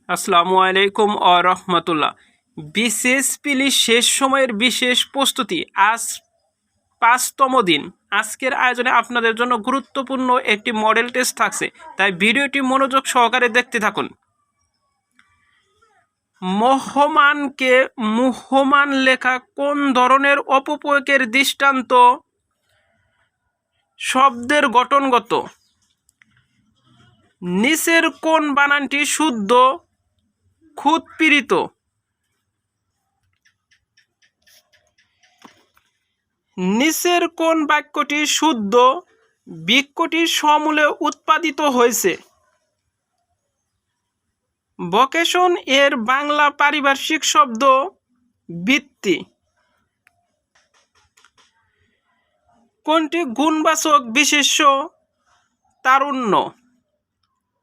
আসসালামু আলাইকুম ও রহমতুল্লাহ। বিশেষ পিলি শেষ সময়ের বিশেষ প্রস্তুতি, আজ 5তম দিন। আজকের আয়োজনে আপনাদের জন্য গুরুত্বপূর্ণ একটি মডেল টেস্ট থাকছে, তাই ভিডিওটি মনোযোগ সহকারে দেখতে থাকুন। মোহমানকে মুহ্যমান লেখা কোন ধরনের অপপ্রয়োগের দৃষ্টান্ত? শব্দের গঠনগত। নিচের কোন বানানটি শুদ্ধ? ক্ষুৎপীড়িত। নিচের কোন বাক্যটি শুদ্ধ? বৃক্ষটি সমূলে উৎপাদিত হয়েছে। ভোকেশন এর বাংলা পারিভাষিক শব্দ বৃত্তি। কোনটি গুণবাচক বিশেষ্য? তারুণ্য।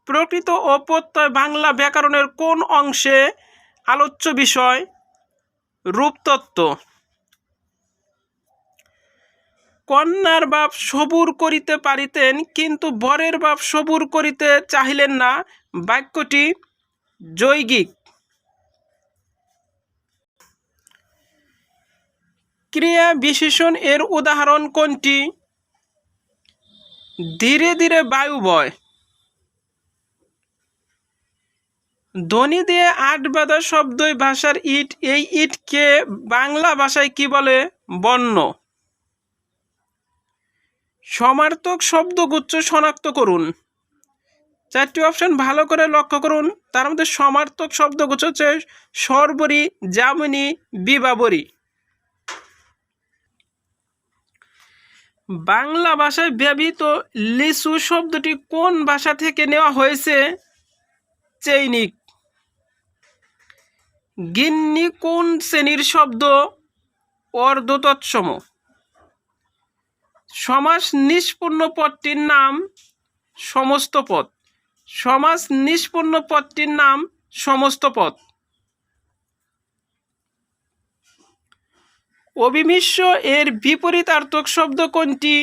প্রকৃত ও প্রত্যয় বাংলা ব্যাকরণের কোন অংশে আলোচ্য বিষয়? রূপতত্ত্ব। কন্যার বাপ সবুর করিতে পারিতেন, কিন্তু বরের বাপ সবুর করিতে চাহিলেন না। বাক্যটি যৌগিক। ক্রিয়া বিশেষণ এর উদাহরণ কোনটি? ধীরে ধীরে বায়ু বয়। ধ্বনি দিয়ে আট বাঁধা শব্দই ভাষার ইট। এই ইটকে বাংলা ভাষায় কি বলে? বর্ণ। সমার্থক শব্দগুচ্ছ শনাক্ত করুন। চারটি অপশন ভালো করে লক্ষ্য করুন। তার মধ্যে সমার্থক শব্দগুচ্ছ হচ্ছে সর্বরী, যামিনী, বিবাবরী। বাংলা ভাষায় ব্যবহৃত লিচু শব্দটি কোন ভাষা থেকে নেওয়া হয়েছে? চৈনিক। গিন্নি কোন শ্রেণীর শব্দ? অর্ধতৎসম। সমাস নিষ্পন্ন পদটির নাম? সমস্ত পদ। সমাস নিষ্পন্ন পদটির নাম সমস্ত পদ। অবিমিশ্র এর বিপরীতার্থক শব্দ কোনটি?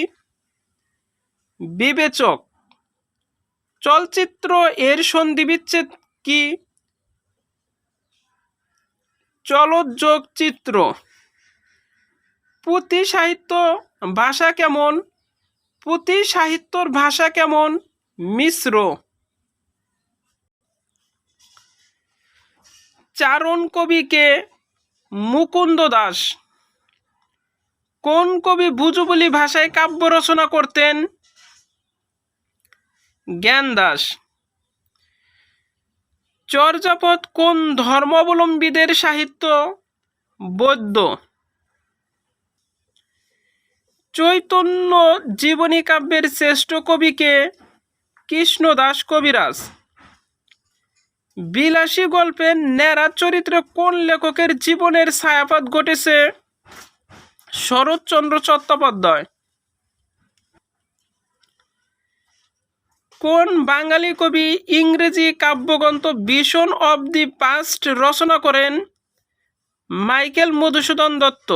বিবেচক। চলচ্চিত্র এর সন্ধিবিচ্ছেদ কি? চলযোগ চিত্র। পুঁথি সাহিত্য ভাষা কেমন? পুঁথি সাহিত্যর ভাষা কেমন? মিশ্র। চারণ কবিকে? মুকুন্দ দাস। কোন কবি ভুজবুলি ভাষায় কাব্য রচনা করতেন? জ্ঞান দাস। চর্যাপদ কোন ধর্মাবলম্বীদের সাহিত্য? বৌদ্ধ। চৈতন্য জীবনী কাব্যের শ্রেষ্ঠ কবিকে? কৃষ্ণদাস কবিরাজ। বিলাসী গল্পে ন্যাড়া চরিত্রে কোন লেখকের জীবনের ছায়াপাত ঘটেছে? শরৎচন্দ্র চট্টোপাধ্যায়। কোন বাঙালি কবি ইংরেজি কাব্যগ্রন্থ ভিশন অব দি পাস্ট রচনা করেন? মাইকেল মধুসূদন দত্ত।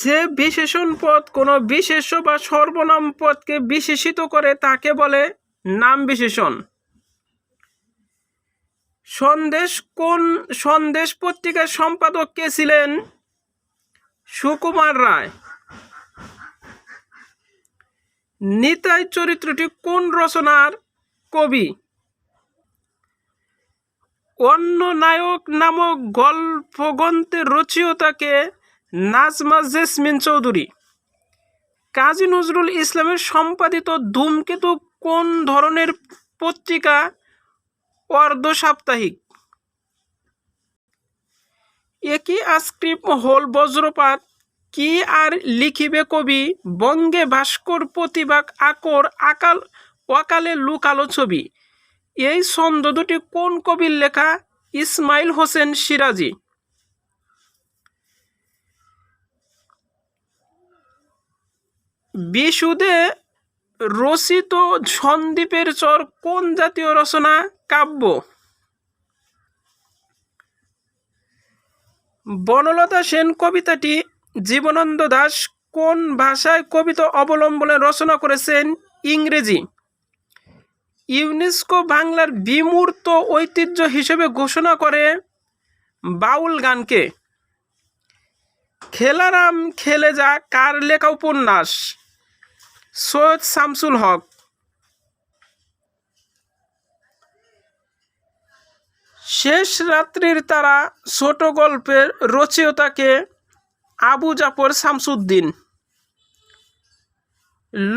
যে বিশেষণ পদ কোনো বিশেষ্য বা সর্বনাম পদকে বিশেষিত করে তাকে বলে নাম বিশেষণ। সন্দেশ পত্রিকার সম্পাদক কে ছিলেন? সুকুমার রায়। নিতাই চরিত্রটি কোন রচনার কবি? অন্য নায়ক নামক গল্পগ্রন্থের রচয়িতাকে? নাজমা জেসমিন চৌধুরী। কাজী নজরুল ইসলামের সম্পাদিত ধূমকেতু কোন ধরনের পত্রিকা? অর্ধ সাপ্তাহিক। একই আস্ক্রিপ হল বজ্রপাত। কি আর লিখিবে কবি? বঙ্গে ভাস্কর প্রতিভাগ আকর অকালে লুকালো ছবি। এই ছন্দ দুটি কোন কবির লেখা? ইসমাইল হোসেন সিরাজি। বিশুদ্ধে রচিত সন্দীপের চর কোন জাতীয় রচনা? কাব্য। বনলতা সেন কবিতাটি জীবনানন্দ দাশ কোন ভাষায় কবিতা অবলম্বনে রচনা করেছেন? ইংরেজি। ইউনেস্কো বাংলার বিমূর্ত ঐতিহ্য হিসেবে ঘোষণা করে বাউল গানকে। খেলারাম খেলে যা কার লেখা উপন্যাস? সৈয়দ শামসুল হক। শেষ রাত্রির তারা ছোট গল্পের রচয়িতাকে? আবু জাফর শামসুদ্দিন।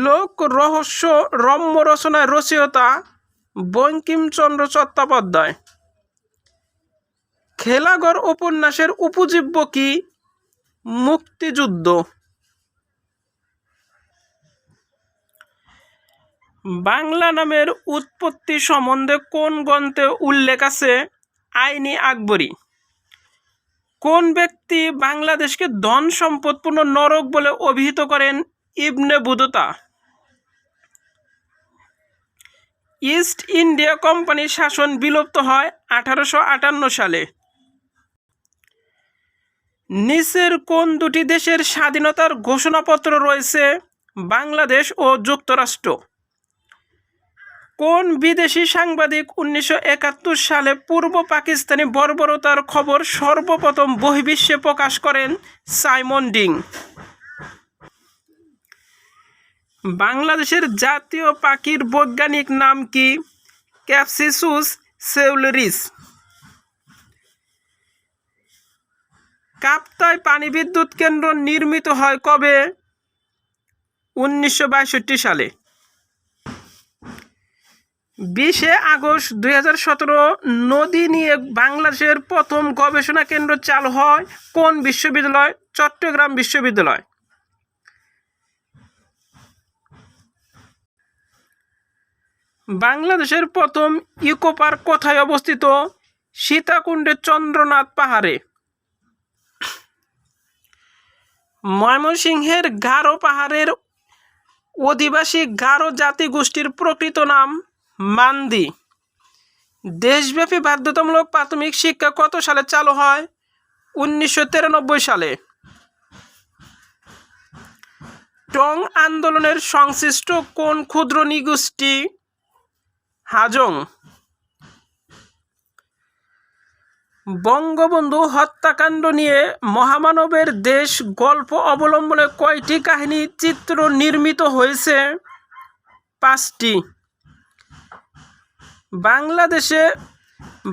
লোক রহস্য রম্য রচনার রচয়িতা বঙ্কিমচন্দ্র চট্টোপাধ্যায়। খেলাঘর উপন্যাসের উপজীব্য কি? মুক্তিযুদ্ধ। বাংলা নামের উৎপত্তি সম্বন্ধে কোন গ্রন্থে উল্লেখ আছে? আইনি আকবরী। কোন ব্যক্তি বাংলাদেশকে ধন সম্পদপূর্ণ নরক বলে অভিহিত করেন? ইবনে বুতুতা। ইস্ট ইন্ডিয়া কোম্পানির শাসন বিলুপ্ত হয় 1858 সালে। নিচের কোন দুটি দেশের স্বাধীনতার ঘোষণাপত্র রয়েছে? বাংলাদেশ ও যুক্তরাষ্ট্র। কোন বিদেশি সাংবাদিক 1971 সালে পূর্ব পাকিস্তানি বর্বরতার খবর সর্বপ্রথম বহির্বিশ্বে প্রকাশ করেন? Simon ding. বাংলাদেশের জাতীয় পাখির বৈজ্ঞানিক নাম কি? ক্যাপসিসুস সেউলারিস। কাপ্তাই পানি বিদ্যুৎ কেন্দ্র নির্মিত হয় কবে? 1962 সালে। 20 আগস্ট 2017 নদী নিয়ে বাংলাদেশের প্রথম গবেষণা কেন্দ্র চালু হয় কোন বিশ্ববিদ্যালয়? চট্টগ্রাম বিশ্ববিদ্যালয়। বাংলাদেশের প্রথম ইকো পার্ক কোথায় অবস্থিত? সীতাকুণ্ডের চন্দ্রনাথ পাহাড়ে। ময়মনসিংহের গারো পাহাড়ের অধিবাসী গারো জাতিগোষ্ঠীর প্রকৃত নাম মান্দি। দেশব্যাপী বাধ্যতামূলক প্রাথমিক শিক্ষা কত সালে চালু হয়? 1993 সালে। টং আন্দোলনের সংশ্লিষ্ট কোন ক্ষুদ্র নৃগোষ্ঠী? হাজং। বঙ্গবন্ধু হত্যাকাণ্ড নিয়ে মহামানবের দেশ গল্প অবলম্বনে কয়টি কাহিনী চিত্র নির্মিত হয়েছে? 5টি।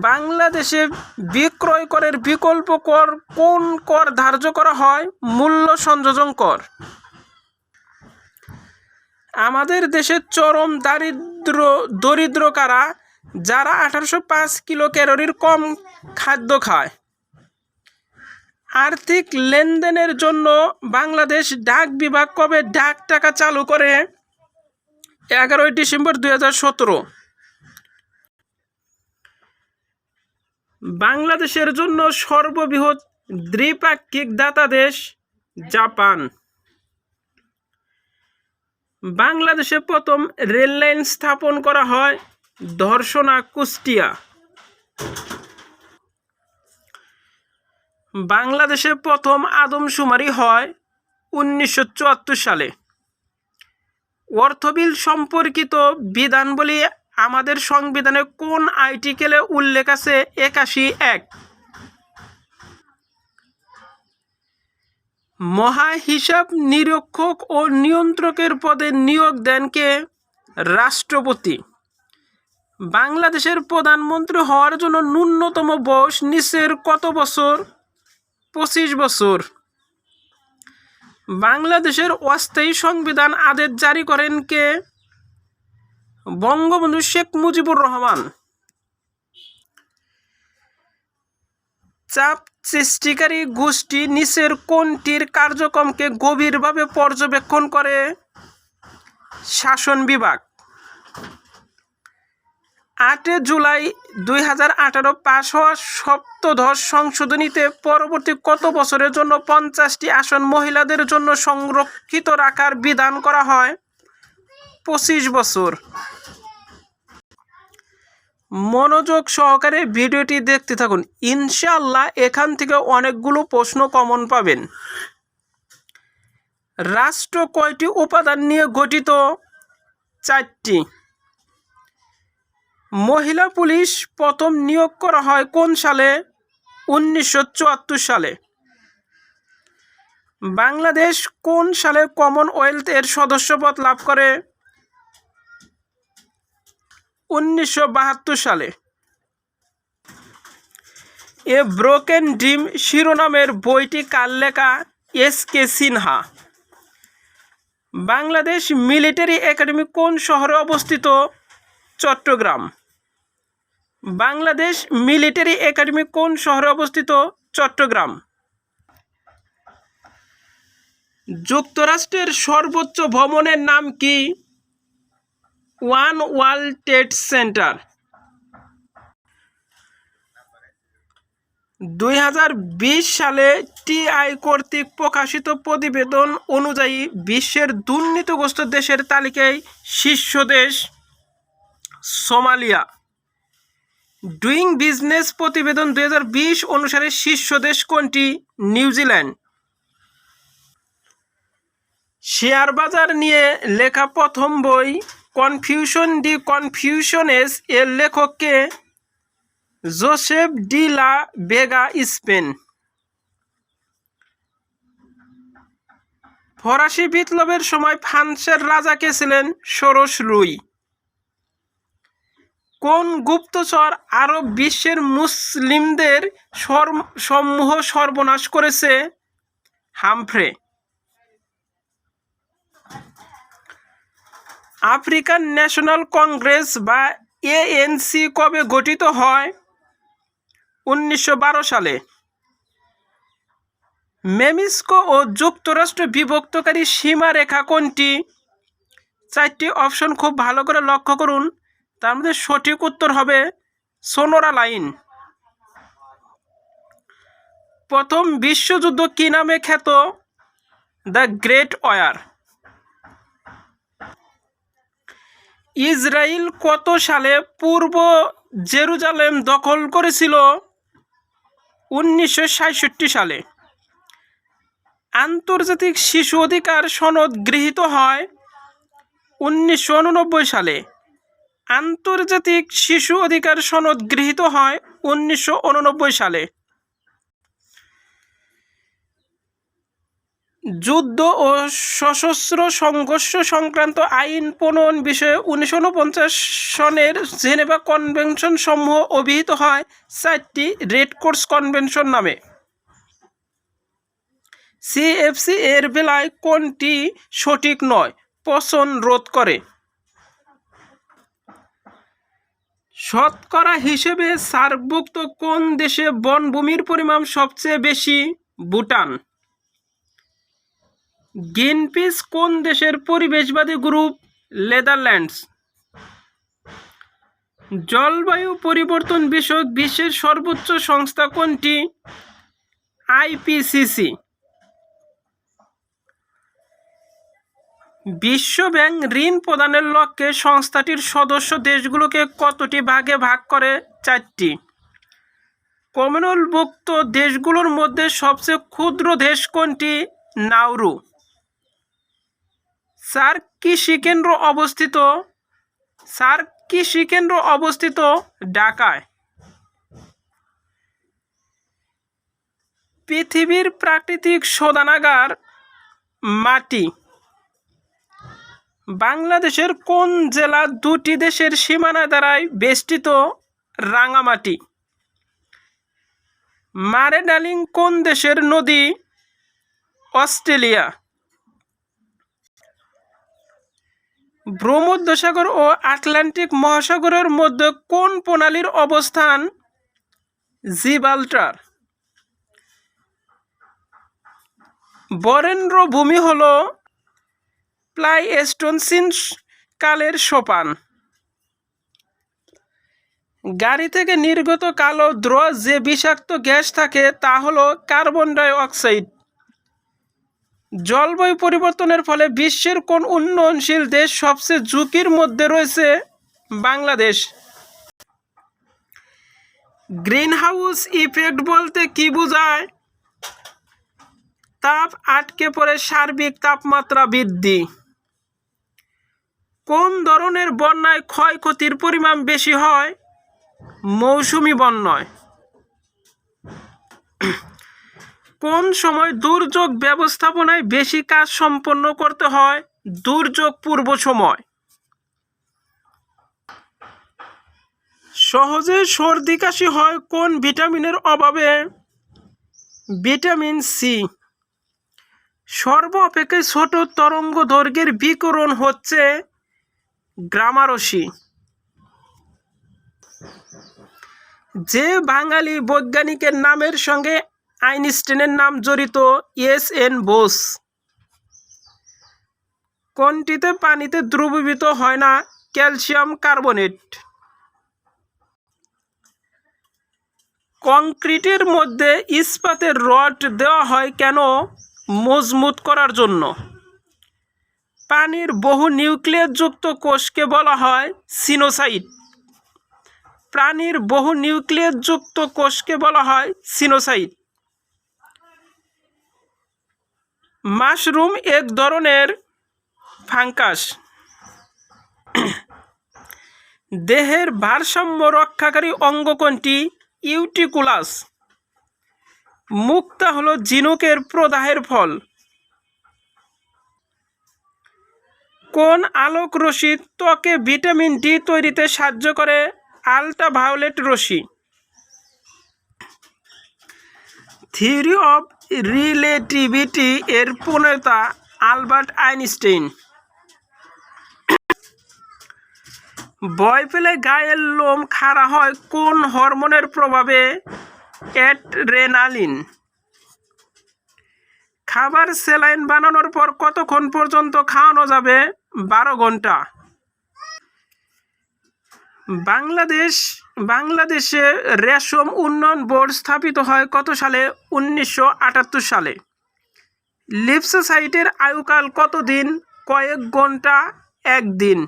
বাংলাদেশে বিক্রয় করের বিকল্প কর কোন কর ধার্য করা হয়? মূল্য সংযোজন কর। আমাদের দেশে চরম দরিদ্র কারা? যারা 1805 কিলো ক্যালোরির কম খাদ্য খায়। আর্থিক লেনদেনের জন্য বাংলাদেশ ডাক বিভাগ কবে ডাক টাকা চালু করে? 11 ডিসেম্বর 2017। বাংলাদেশের জন্য সর্ববৃহৎ দ্বিপাক্ষিক দাতা দেশ? জাপান। বাংলাদেশে প্রথম রেললাইন স্থাপন করা হয় ধর্ষণা কুষ্টিয়া। বাংলাদেশে প্রথম আদমশুমারি হয় 1974 সালে। অর্থবিল সম্পর্কিত বিধানবলী আমাদের সংবিধানে কোন আর্টিকেলে উল্লেখ আছে? 81(1)। মহাহিসাব নিরীক্ষক ও নিয়ন্ত্রকের পদে নিয়োগ দেন কে? রাষ্ট্রপতি। বাংলাদেশের প্রধানমন্ত্রী হওয়ার জন্য ন্যূনতম বয়স নিচের কত বছর? 25 বছর। বাংলাদেশের অস্থায়ী সংবিধান আদেশ জারি করেন কে? বঙ্গবন্ধু শেখ মুজিবুর রহমান। চাপ সৃষ্টিকারী গোষ্ঠী নিচের কোনটির কার্যক্রমকে গভীরভাবে পর্যবেক্ষণ করে? শাসন বিভাগ। 8 জুলাই 2018 পাশ হওয়া সপ্তদশ সংশোধনীতে পরবর্তী কত বছরের জন্য 50টি আসন মহিলাদের জন্য সংরক্ষিত রাখার বিধান করা হয়? 25 বছর। মনোযোগ সহকারে ভিডিওটি দেখতে থাকুন, ইনশাআল্লাহ এখান থেকে অনেকগুলো প্রশ্ন কমন পাবেন। রাষ্ট্র কয়টি উপাদান নিয়ে গঠিত? 4টি। মহিলা পুলিশ প্রথম নিয়োগ করা হয় কোন সালে? 1974 সালে। বাংলাদেশ কোন সালে কমনওয়েলথ এর সদস্যপদ লাভ করে? 1972 সালে। এ ব্রোকেন ড্রিম শিরোনামের বইটি কার লেখা? S K. Sinha. Bangladesh military academy কোন শহরে অবস্থিত? চট্টগ্রাম। বাংলাদেশ মিলিটারি একাডেমি কোন শহরে অবস্থিত? চট্টগ্রাম। যুক্তরাষ্ট্রের সর্বোচ্চ ভবনের নাম কি? One world trade centre. 2020 সালে টিআই কর্তৃক প্রকাশিত প্রতিবেদন অনুযায়ী বিশ্বের দুর্নীতিগ্রস্ত দেশের তালিকায় শীর্ষ দেশ সোমালিয়া। ডুইং বিজনেস প্রতিবেদন 2020 অনুসারে শীর্ষ দেশ কোনটি? নিউজিল্যান্ড। শেয়ার বাজার নিয়ে লেখা প্রথম বই কনফিউশন ডি কনফিউশনেস এর লেখক কে? Joseph de la বেগা, Spain. ফরাসি বিপ্লবের সময় ফ্রান্সের রাজা কে ছিলেন? ষোড়শ লুই। কোন গুপ্তচর আরব বিশ্বের মুসলিমদের সমূহ সর্বনাশ করেছে? হামফ্রে। আফ্রিকান ন্যাশনাল কংগ্রেস বা এএনসি কবে গঠিত হয়? 1912 সালে। মেক্সিকো ও যুক্তরাষ্ট্র বিভক্তকারী সীমারেখা কোনটি? 4টি অপশন খুব ভালো করে লক্ষ্য করুন, তার মধ্যে সঠিক উত্তর হবে সোনোরা লাইন। প্রথম বিশ্বযুদ্ধ কি নামে খ্যাত? The great war. ইসরায়েল কত সালে পূর্ব জেরুজালেম দখল করেছিল? 1966 সালে। আন্তর্জাতিক শিশু অধিকার সনদ গৃহীত হয় 1989 সালে। আন্তর্জাতিক শিশু অধিকার সনদ গৃহীত হয় 1989 সালে। যুদ্ধ ও সশস্ত্র সংঘর্ষ সংক্রান্ত আইন প্রণয়ন বিষয়ে 1949 সনের জেনেভা কনভেনশন সমূহ অভিহিত হয় 4টি রেড ক্রস কনভেনশন নামে। সিএফসি এর বেলায় কোনটি সঠিক নয়? পচন রোধ করে। শতকরা হিসেবে সার্কভুক্ত কোন দেশে বনভূমির পরিমাণ সবচেয়ে বেশি? ভুটান। গ্রিনপিস কোন দেশের পরিবেশবাদী গ্রুপ? নেদারল্যান্ডস। জলবায়ু পরিবর্তন বিষয়ক বিশ্বের সর্বোচ্চ সংস্থা কোনটি? আইপিসিসি। বিশ্বব্যাংক ঋণ প্রদানের লক্ষ্যে সংস্থাটির সদস্য দেশগুলোকে কতটি ভাগে ভাগ করে? 4টি। কমনওয়েলথভুক্ত দেশগুলোর মধ্যে সবচেয়ে ক্ষুদ্র দেশ কোনটি? নাউরু। সার্ক কৃষি কেন্দ্র অবস্থিত? সার্ক কৃষি কেন্দ্র অবস্থিত ঢাকায়। পৃথিবীর প্রাকৃতিক শোধনাগার? মাটি। বাংলাদেশের কোন জেলা 2টি দেশের সীমানা দ্বারাই বেষ্টিত? রাঙ্গামাটি। মারে ডার্লিং কোন দেশের নদী? অস্ট্রেলিয়া। ভূমধ্যসাগর ও আটলান্টিক মহাসাগরের মধ্যে কোন প্রণালীর অবস্থান? জিব্রাল্টার। বরেন্দ্র ভূমি হল প্লাইস্টোসিন কালের সোপান। গাড়ি থেকে নির্গত কালো ধোঁয়া যে বিষাক্ত গ্যাস থাকে তা হল কার্বন ডাই অক্সাইড। জলবায়ু পরিবর্তনের ফলে বিশ্বের কোন উন্নয়নশীল দেশ সবচেয়ে ঝুঁকির মধ্যে রয়েছে? বাংলাদেশ। গ্রিনহাউস ইফেক্ট বলতে কি বোঝায়? তাপ আটকে পড়ে সার্বিক তাপমাত্রা বৃদ্ধি। কোন ধরনের বন্যায় ক্ষয়ক্ষতির পরিমাণ বেশি হয়? মৌসুমী বন্যায়। কোন সময় দুর্যোগ ব্যবস্থাপনায় বেশি কাজ সম্পন্ন করতে হয়? দুর্যোগ পূর্ব সময়। সহজে সর্দি কাশি হয় কোন ভিটামিনের অভাবে? Vitamin C. সর্ব অপেক্ষা ছোট তরঙ্গ দৈর্ঘ্যের বিকিরণ হচ্ছে গামা রশ্মি। যে বাঙালি বৈজ্ঞানিকের নামের সঙ্গে আইনস্টাইনের নাম জড়িত? এস.এন. বোস। কোনটিতে পানিতে দ্রবীভূত হয় না? Calcium carbonate. কংক্রিটের মধ্যে ইস্পাতের রড দেওয়া হয় কেন? মজবুত করার জন্য। পানির বহু নিউক্লিয়াসযুক্ত কোষকে বলা হয় সিনোসাইট। প্রাণীর বহু নিউক্লিয়াসযুক্ত কোষকে বলা হয় সিনোসাইট। মাশরুম এক ধরনের ফাঙ্গাস। দেহের ভারসাম্য রক্ষাকারী অঙ্গ কোনটি? ইউটিকুলাস। মুক্তা হলো ঝিনুকের প্রদাহের ফল। কোন আলোক রশ্মি ত্বকে ভিটামিন ডি তৈরিতে সাহায্য করে? Ultraviolet Rashmi. Theory of relativity এর প্রণেতা আলবার্ট আইনস্টাইন। ভয় পেলে গায়ের লোম খাড়া হয় কোন হরমোনের প্রভাবে? অ্যাড্রেনালিন। খাবার স্যালাইন বানানোর পর কতক্ষণ পর্যন্ত খাওয়ানো যাবে? 12 ঘন্টা। বাংলাদেশে রেশম উন্নয়ন বোর্ড স্থাপিত হয় কত সালে? 1978 সালে। লিপসোসাইটের আয়ুকাল কতদিন? কয়েক ঘন্টা, 1 দিন।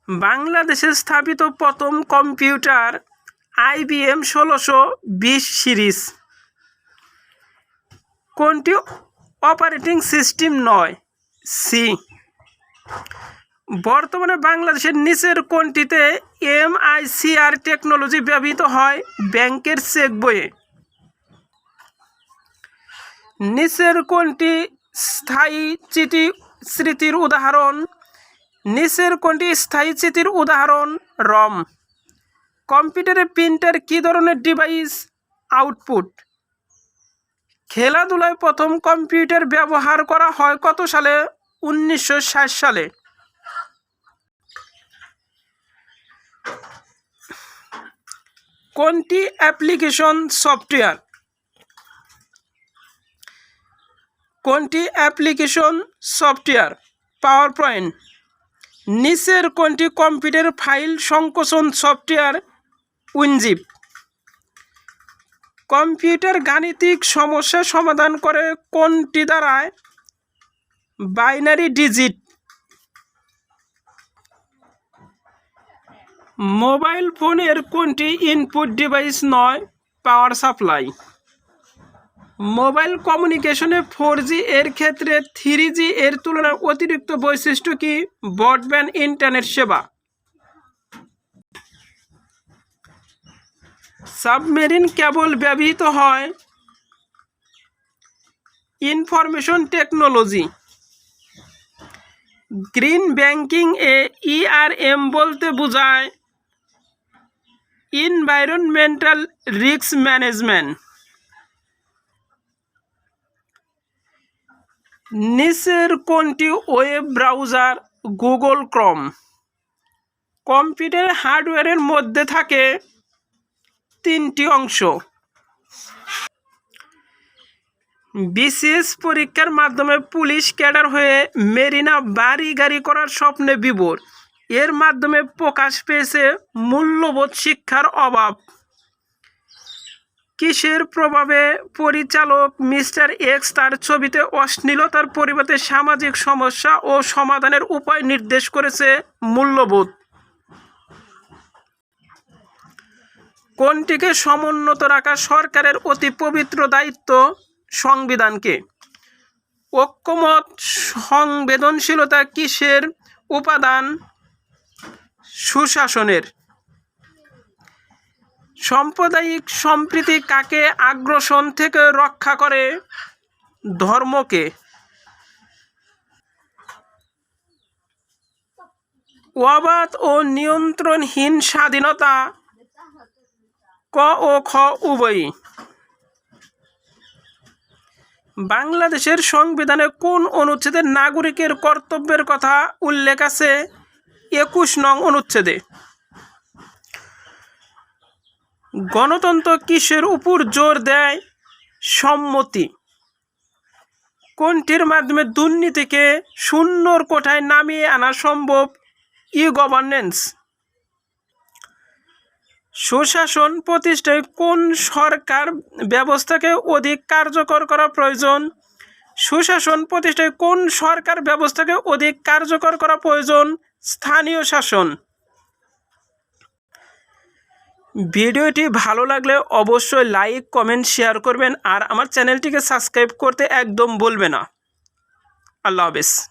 বাংলাদেশে স্থাপিত প্রথম কম্পিউটার? IBM 1620 series. কোনটি অপারেটিং সিস্টেম নয়? সি। বর্তমানে বাংলাদেশের নিচের কোনটিতে MICR টেকনোলজি ব্যবহৃত হয়? ব্যাংকের চেক বইয়ে। নিচের কোনটি স্থায়ী স্মৃতির উদাহরণ? নিচের কোনটি স্থায়ী স্মৃতির উদাহরণ? রম। কম্পিউটারে প্রিন্টার কী ধরনের ডিভাইস? আউটপুট। খেলাধুলায় প্রথম কম্পিউটার ব্যবহার করা হয় কত সালে? 1960 সালে। কোনটি অ্যাপ্লিকেশন সফটওয়্যার? কোনটি অ্যাপ্লিকেশন সফটওয়্যার? Power point. নিচের কোনটি কম্পিউটার ফাইল সংকোচন সফটওয়্যার? উইনজিপ। কম্পিউটার গাণিতিক সমস্যা সমাধান করে কোনটি দ্বারায়? Binary digit. মোবাইল ফোনের কোনটি ইনপুট ডিভাইস নয়? Power supply. মোবাইল কমিউনিকেশনে 4G এর ক্ষেত্রে 3G এর তুলনায় অতিরিক্ত বৈশিষ্ট্য কি? ব্রডব্যান্ড ইন্টারনেট সেবা। সাবমেরিন কেবল ব্যবহৃত হয়? Information technology. গ্রিন ব্যাংকিং এ ERM বলতে বোঝায় এনভায়রনমেন্টাল রিস্ক ম্যানেজমেন্ট। নিচের কোনটি web browser? Google Chrome. Computer হার্ডওয়্যারের মধ্যে থাকে 3টি অংশ। BCS পরীক্ষার মাধ্যমে পুলিশ ক্যাডার হয়ে মেরিনা বাড়ি গাড়ি করার স্বপ্নে বিভোর। এর মাধ্যমে প্রকাশ পেয়েছে মূল্যবোধ শিক্ষার অভাব। কিসের প্রভাবে পরিচালক মিস্টার এক্স তার ছবিতে অশ্লীলতার পরিবর্তে সামাজিক সমস্যা ও সমাধানের উপায় নির্দেশ করেছে? মূল্যবোধ। কোনটিকে সমুন্নত রাখা সরকারের অতি পবিত্র দায়িত্ব? সংবিধানকে। ঐক্যমত সংবেদনশীলতা কিসের উপাদান? সুশাসনের। সাম্প্রদায়িক সম্প্রীতি কাকে আগ্রাসন থেকে রক্ষা করে? ধর্মকে। অবাধ ও নিয়ন্ত্রণহীন স্বাধীনতা ক ও খ উভয়ই। বাংলাদেশের সংবিধানে কোন অনুচ্ছেদে নাগরিকের কর্তব্যের কথা উল্লেখ আছে? 21 নং অনুচ্ছেদে। গণতন্ত্র কিসের উপর জোর দেয়? সম্মতি। কোনটির মাধ্যমে দুর্নীতিকে শূন্যর কোঠায় নামিয়ে আনা সম্ভব? ই-গভর্নেন্স। সুশাসন প্রতিষ্ঠায় কোন সরকার ব্যবস্থাকে অধিক কার্যকর করা প্রয়োজন? সুশাসন প্রতিষ্ঠায় কোন সরকার ব্যবস্থাকে অধিক কার্যকর করা প্রয়োজন? স্থানীয় শাসন। ভিডিওটি ভালো লাগলে অবশ্যই লাইক, কমেন্ট, শেয়ার করবেন আর আমার চ্যানেলটিকে সাবস্ক্রাইব করতে একদম ভুলবেন না। আল্লাহ হাফেজ।